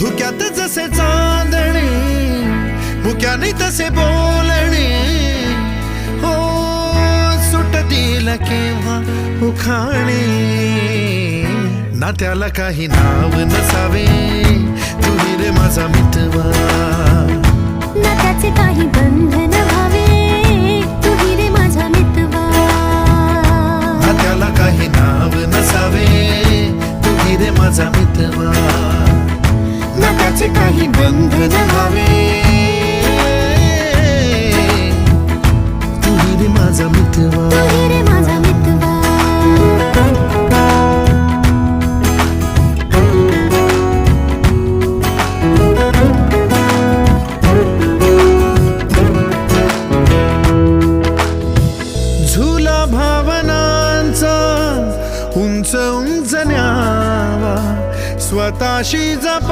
धुक्यात जसे चांदणे मुक्याने तसे बोलणे हो सुटतील केव्हा उखाणे ना त्याला काही नाव नसावे तुही रे माझा मितवा ना त्याचे काही बंधन व्हावे तुही रे माझा मितवा ना त्याला काही नाव नसावे तुही रे माझा मितवा ना त्याचे काही बंधन व्हावे तुही रे माझा मितवा तुही रे माझा मितवा झुला भावनांचा उंच उंच न्यावा स्वतःशी जप